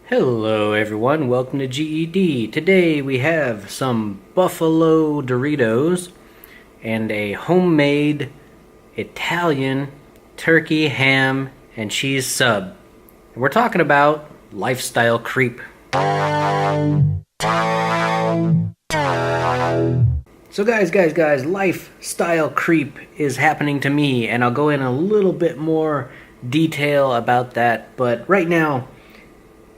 Hello everyone, welcome to GED. Today we have some buffalo Doritos and a homemade Italian turkey, ham, and cheese sub. And we're talking about lifestyle creep. So guys, lifestyle creep is happening to me, and I'll go in a little bit more detail about that, but right now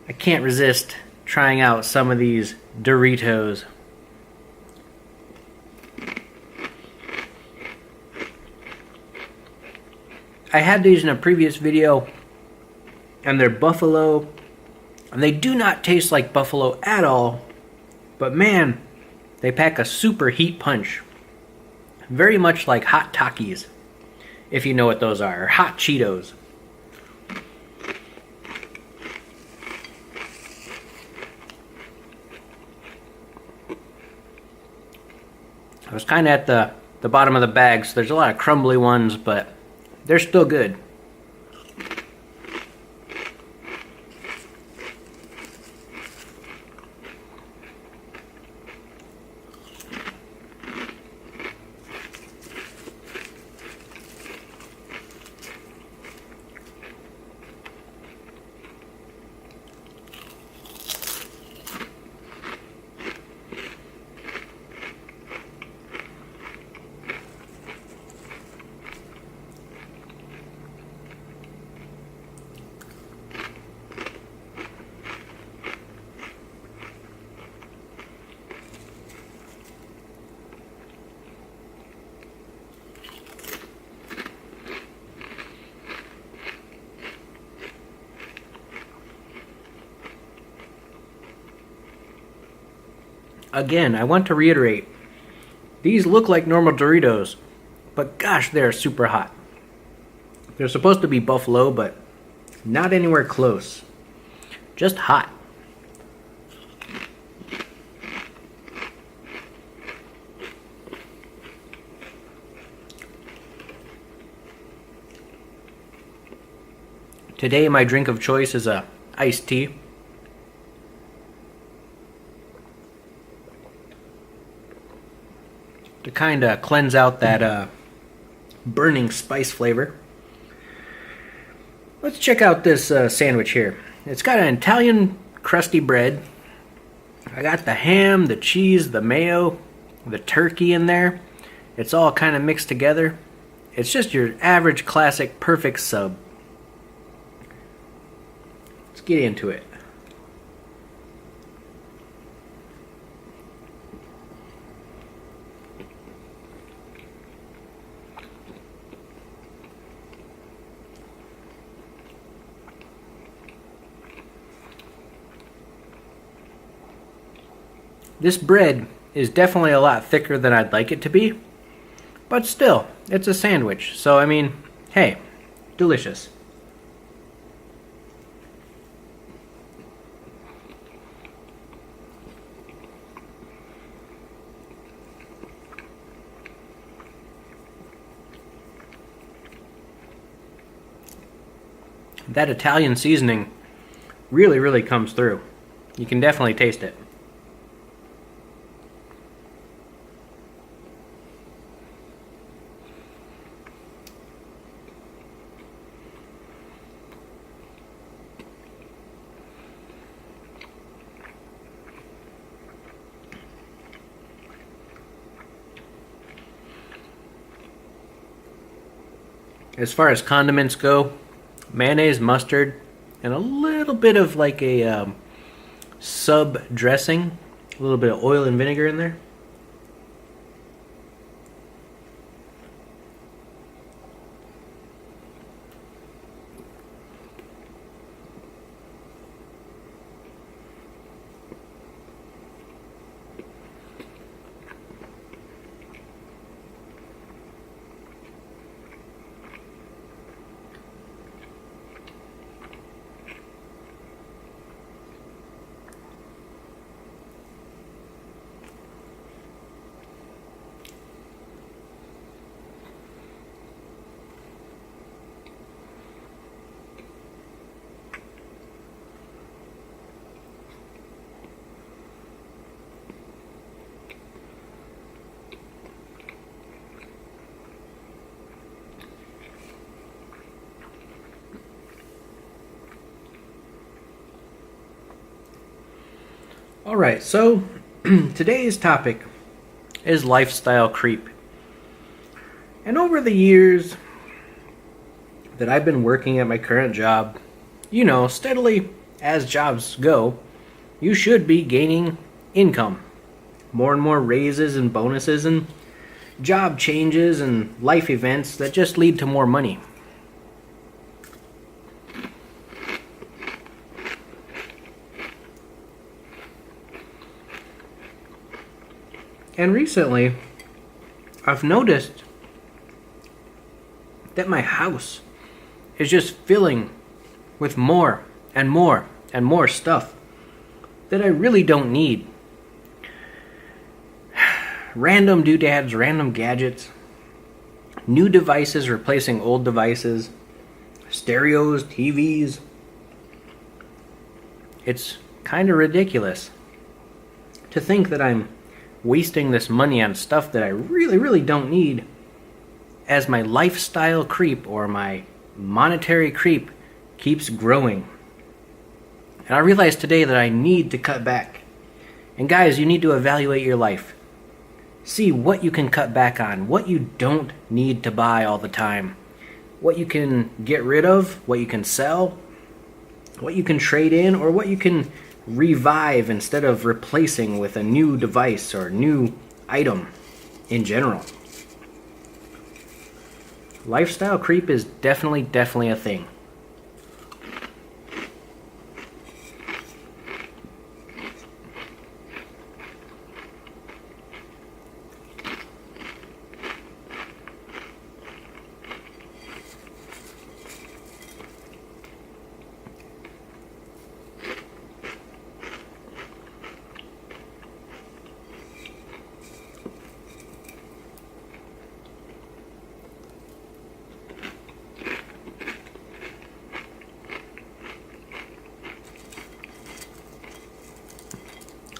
I can't resist trying out some of these Doritos. I had these in a previous video, and they're buffalo, and they do not taste like buffalo at all, but man, they pack a super heat punch. Very much like hot Takis, if you know what those are, or hot Cheetos. I was kind of at the bottom of the bag, so there's a lot of crumbly ones, but they're still good. Again, I want to reiterate, these look like normal Doritos, but gosh, they're super hot. They're supposed to be buffalo, but not anywhere close. Just hot. Today my drink of choice is a iced tea. To kind of cleanse out that burning spice flavor. Let's check out this sandwich here. It's got an Italian crusty bread. I got the ham, the cheese, the mayo, the turkey in there. It's all kind of mixed together. It's just your average classic perfect sub. Let's get into it. This bread is definitely a lot thicker than I'd like it to be, but still, it's a sandwich, so I mean, hey, delicious. That Italian seasoning really comes through. You can definitely taste it. As far as condiments go, mayonnaise, mustard, and a little bit of like a sub dressing, a little bit of oil and vinegar in there. Alright, so today's topic is lifestyle creep. And over the years that I've been working at my current job, steadily as jobs go, you should be gaining income. More and more raises and bonuses and job changes and life events that just lead to more money. And recently, I've noticed that my house is just filling with more and more and more stuff that I really don't need. Random doodads, random gadgets, new devices replacing old devices, stereos, TVs. It's kind of ridiculous to think that I'm wasting this money on stuff that I really, really don't need as my lifestyle creep or my monetary creep keeps growing. And I realized today that I need to cut back. And guys, you need to evaluate your life. See what you can cut back on, what you don't need to buy all the time, what you can get rid of, what you can sell, what you can trade in, or what you can revive instead of replacing with a new device or new item in general. Lifestyle creep is definitely a thing.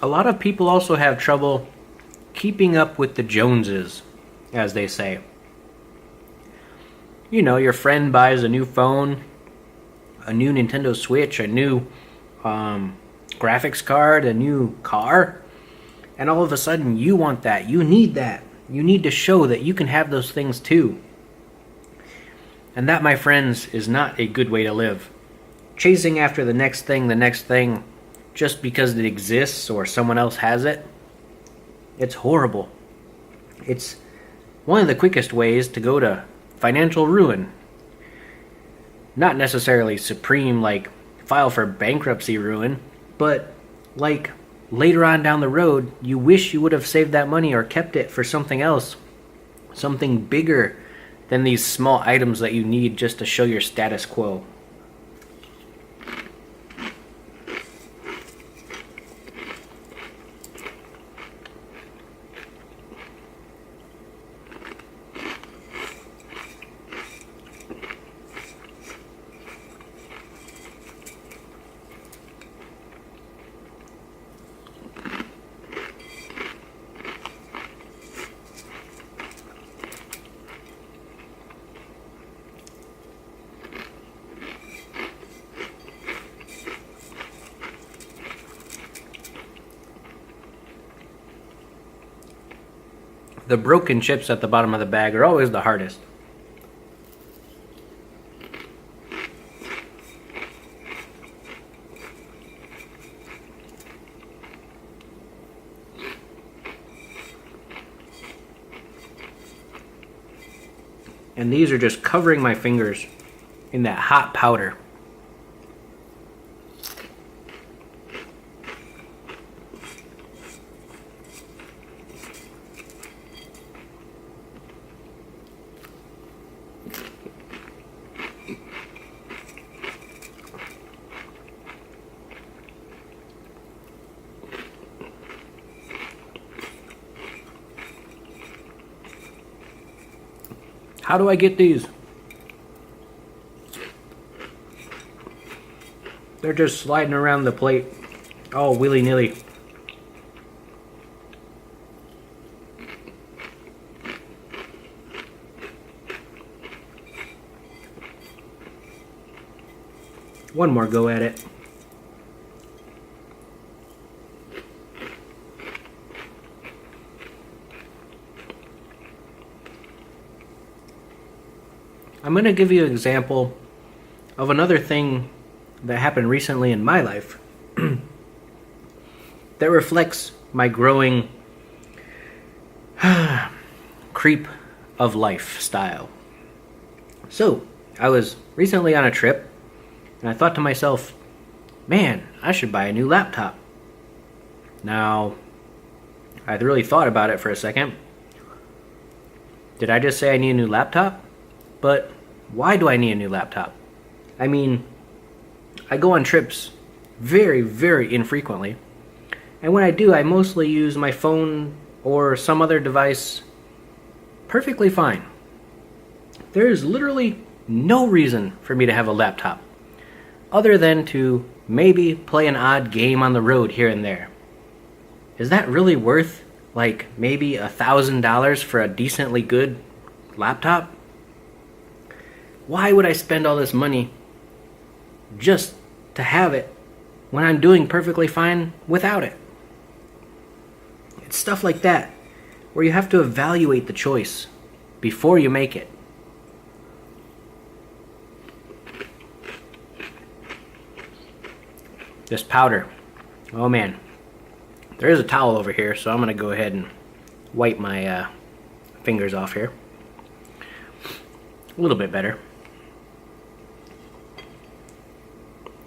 A lot of people also have trouble keeping up with the Joneses, as they say. Your friend buys a new phone, a new Nintendo Switch, a new graphics card, a new car, and all of a sudden you want that. You need that. You need to show that you can have those things too. And that, my friends, is not a good way to live. Chasing after the next thing, just because it exists or someone else has it, it's horrible. It's one of the quickest ways to go to financial ruin. Not necessarily supreme, like file for bankruptcy ruin, but like later on down the road, you wish you would have saved that money or kept it for something else, something bigger than these small items that you need just to show your status quo. The broken chips at the bottom of the bag are always the hardest. And these are just covering my fingers in that hot powder. How do I get these? They're just sliding around the plate all willy-nilly. One more go at it. I'm going to give you an example of another thing that happened recently in my life that reflects my growing creep of lifestyle. So, I was recently on a trip, and I thought to myself, man, I should buy a new laptop. Now, I really thought about it for a second. Did I just say I need a new laptop? But why do I need a new laptop? I mean, I go on trips very, very infrequently. And when I do, I mostly use my phone or some other device perfectly fine. There is literally no reason for me to have a laptop other than to maybe play an odd game on the road here and there. Is that really worth like maybe $1,000 for a decently good laptop? Why would I spend all this money just to have it when I'm doing perfectly fine without it? It's stuff like that where you have to evaluate the choice before you make it. This powder. Oh man. There is a towel over here, so I'm going to go ahead and wipe my fingers off here. A little bit better.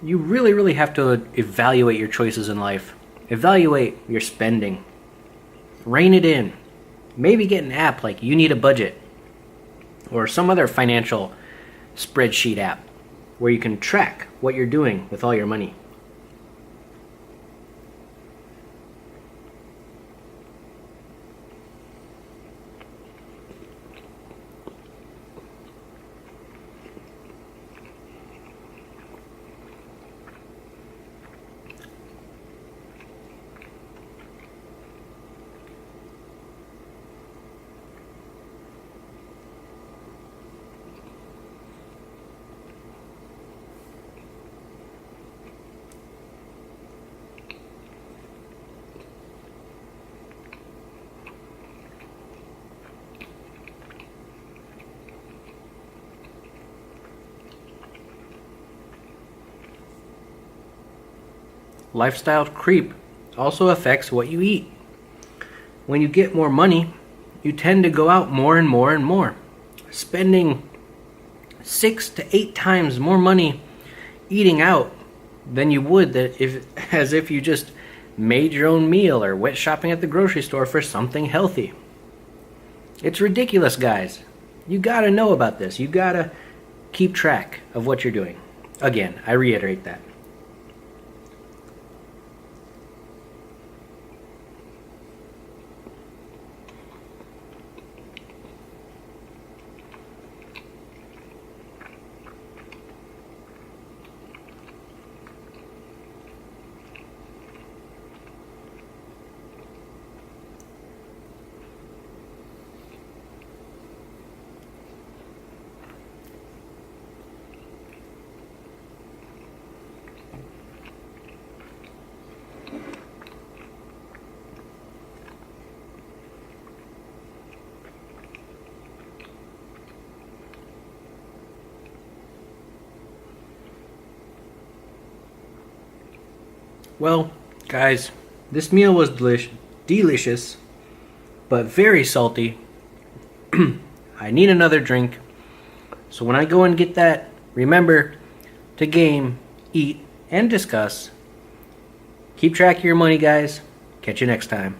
You really, really have to evaluate your choices in life. Evaluate your spending. Rein it in. Maybe get an app like You Need a Budget or some other financial spreadsheet app where you can track what you're doing with all your money. Lifestyle creep also affects what you eat. When you get more money, you tend to go out more and more and more, spending 6 to 8 times more money eating out than you would as if you just made your own meal or went shopping at the grocery store for something healthy. It's ridiculous, guys. You gotta know about this. You gotta keep track of what you're doing. Again, I reiterate that. Well, guys, this meal was delicious, but very salty. I need another drink. So when I go and get that, remember to game, eat, and discuss. Keep track of your money, guys. Catch you next time.